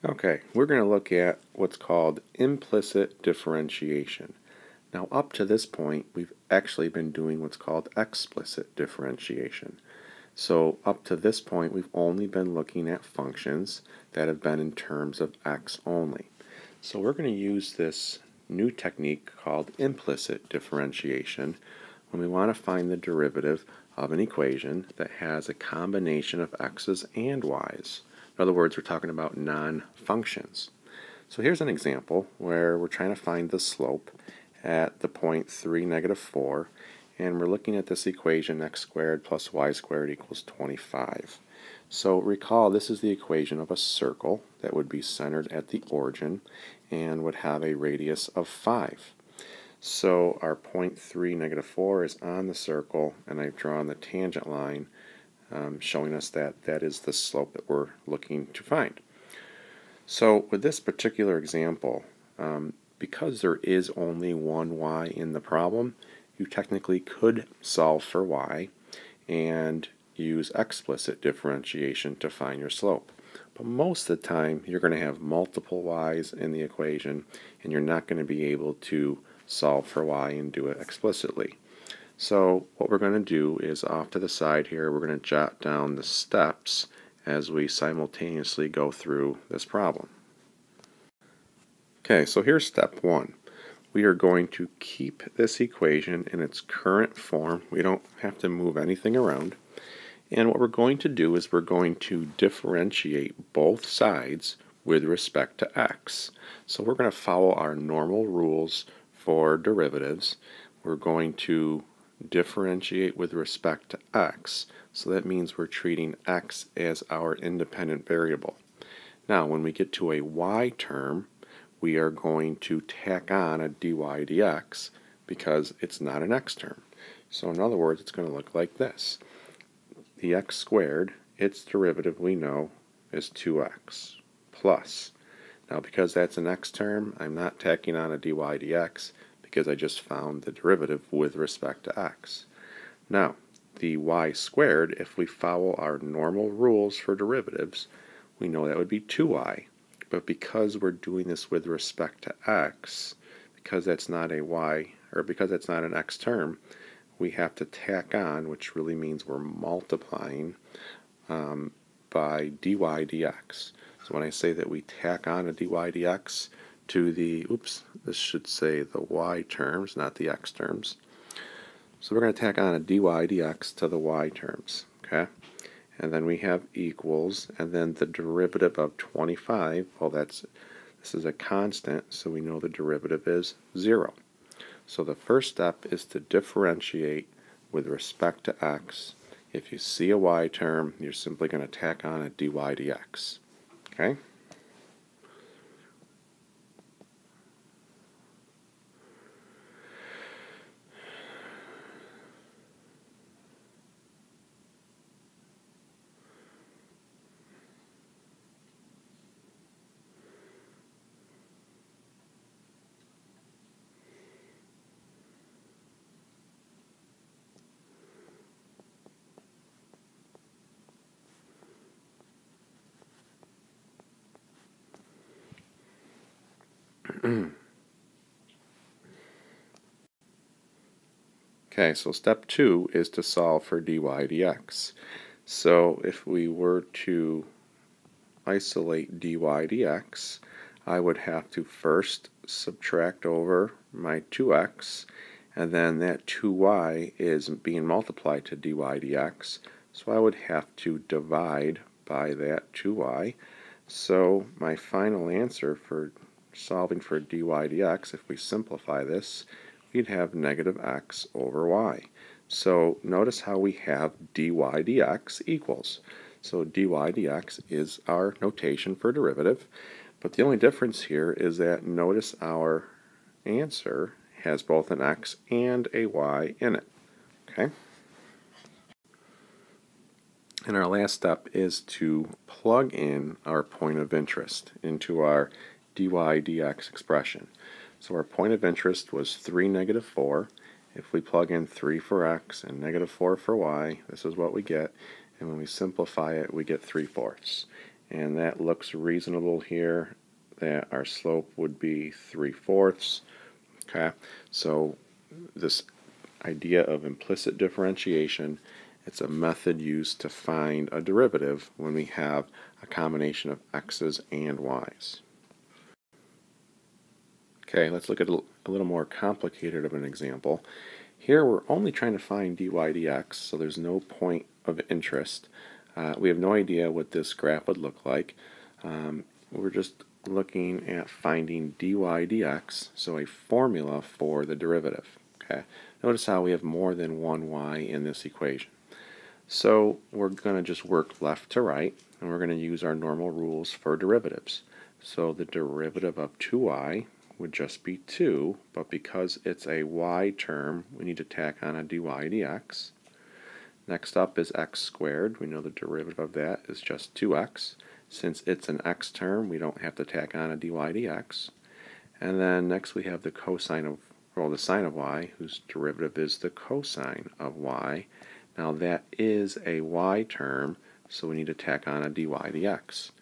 Okay, we're going to look at what's called implicit differentiation. Now, up to this point, we've actually been doing what's called explicit differentiation. So up to this point, we've only been looking at functions that have been in terms of x only. So we're going to use this new technique called implicit differentiation when we want to find the derivative of an equation that has a combination of x's and y's. In other words, we're talking about non-functions. So here's an example where we're trying to find the slope at the point 3, -4, and we're looking at this equation x squared plus y squared equals 25. So recall this is the equation of a circle that would be centered at the origin and would have a radius of 5. So our point 3, -4 is on the circle, and I've drawn the tangent line showing us that that is the slope that we're looking to find. So with this particular example, because there is only one y in the problem, you technically could solve for y and use explicit differentiation to find your slope. But most of the time, you're going to have multiple y's in the equation, and you're not going to be able to solve for y and do it explicitly. So what we're going to do is off to the side here, we're going to jot down the steps as we simultaneously go through this problem. Okay, so here's step 1. We are going to keep this equation in its current form. We don't have to move anything around. And what we're going to do is we're going to differentiate both sides with respect to x. So we're going to follow our normal rules for derivatives. We're going to differentiate with respect to x. So that means we're treating x as our independent variable. Now, when we get to a y term, we are going to tack on a dy dx because it's not an x term. So in other words, it's going to look like this. The x squared, its derivative we know is 2x plus. Now because that's an x term, I'm not tacking on a dy dx because I just found the derivative with respect to x. Now, the y squared, if we follow our normal rules for derivatives, we know that would be 2y. But because we're doing this with respect to x, because that's not a y, or because that's not an x term, we have to tack on, which really means we're multiplying by dy dx. So when I say that we tack on a dy dx to the, this should say the y terms, not the x terms. So we're going to tack on a dy dx to the y terms, okay? And then we have equals, and then the derivative of 25, well this is a constant, so we know the derivative is 0. So the first step is to differentiate with respect to x. If you see a y term, you're simply going to tack on a dy dx. Okay? Okay, so step 2 is to solve for dy dx. So if we were to isolate dy dx, I would have to first subtract over my 2x, and then that 2y is being multiplied to dy dx, so I would have to divide by that 2y. So my final answer for solving for dy dx, if we simplify this, we'd have negative x over y. So notice how we have dy dx equals. So dy dx is our notation for derivative, but the only difference here is that notice our answer has both an x and a y in it. Okay? And our last step is to plug in our point of interest into our dy dx expression. So our point of interest was 3, -4. If we plug in 3 for x and -4 for y, this is what we get. And when we simplify it, we get 3/4. and that looks reasonable here, that our slope would be 3/4. Okay, so this idea of implicit differentiation, it's a method used to find a derivative when we have a combination of x's and y's. Okay, let's look at a little more complicated of an example. Here we're only trying to find dy dx, so there's no point of interest. We have no idea what this graph would look like. We're just looking at finding dy dx, so a formula for the derivative. Okay, notice how we have more than one y in this equation. So we're going to just work left to right, and we're going to use our normal rules for derivatives. So the derivative of 2y would just be 2, but because it's a y term, we need to tack on a dy dx. Next up is x squared. We know the derivative of that is just 2x. Since it's an x term, we don't have to tack on a dy dx. And then next we have the cosine of, well, the sine of y, whose derivative is the cosine of y. Now that is a y term, so we need to tack on a dy dx.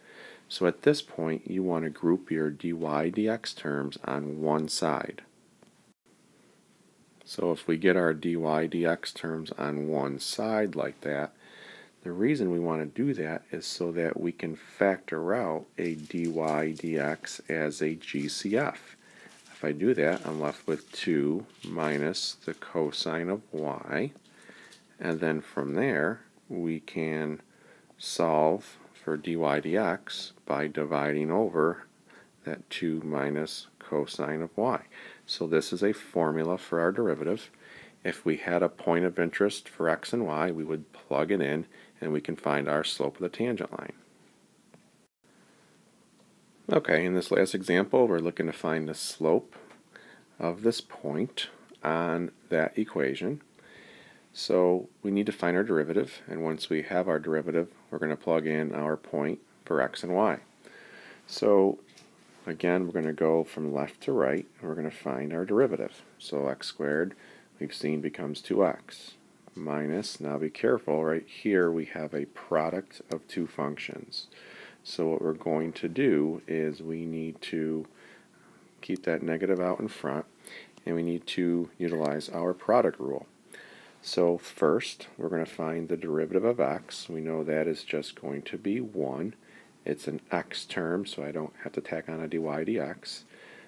So at this point, you want to group your dy dx terms on one side. So if we get our dy dx terms on one side like that, the reason we want to do that is so that we can factor out a dy dx as a GCF. If I do that, I'm left with 2 minus the cosine of y, and then from there we can solve for dy dx by dividing over that 2 minus cosine of y. So this is a formula for our derivative. If we had a point of interest for x and y, we would plug it in and we can find our slope of the tangent line. Okay, in this last example, we're looking to find the slope of this point on that equation. So we need to find our derivative, and once we have our derivative, we're going to plug in our point for x and y. So again, we're going to go from left to right, and we're going to find our derivative. So x squared, we've seen, becomes 2x minus, now be careful, right here we have a product of two functions. So what we're going to do is we need to keep that negative out in front, and we need to utilize our product rule. So first, we're going to find the derivative of x. We know that is just going to be 1. It's an x term, so I don't have to tack on a dy dx.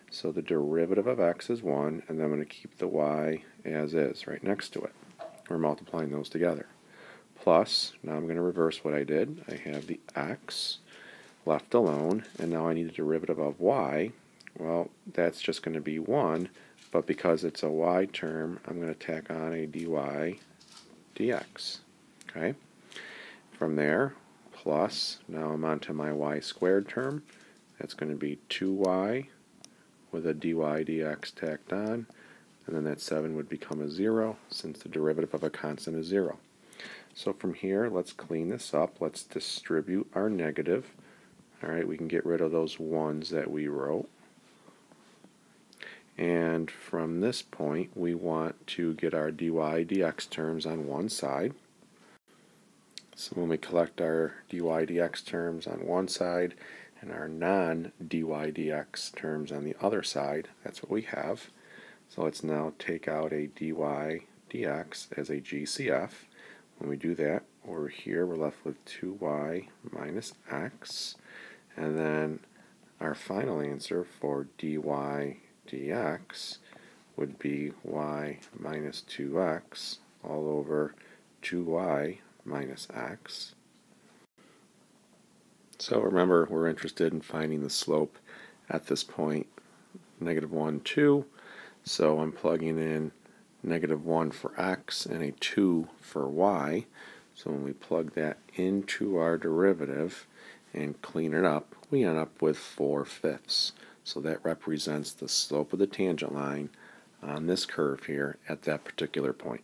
So the derivative of x is 1, and then I'm going to keep the y as is right next to it. We're multiplying those together. Plus, now I'm going to reverse what I did. I have the x left alone, and now I need a derivative of y. Well, that's just going to be 1, but because it's a y term, I'm going to tack on a dy dx. Okay? From there, plus, now I'm on to my y squared term. That's going to be 2y with a dy dx tacked on, and then that 7 would become a 0 since the derivative of a constant is 0. So from here, let's clean this up. Let's distribute our negative. Alright, we can get rid of those 1's that we wrote. And from this point, we want to get our dy dx terms on one side. So when we collect our dy dx terms on one side and our non-dy dx terms on the other side, that's what we have. So let's now take out a dy dx as a GCF. When we do that, over here we're left with 2y minus x, and then our final answer for dy dx would be y minus 2x all over 2y minus x. So remember, we're interested in finding the slope at this point, -1, 2. So I'm plugging in -1 for x and a 2 for y. So when we plug that into our derivative and clean it up, we end up with 4/5. So that represents the slope of the tangent line on this curve here at that particular point.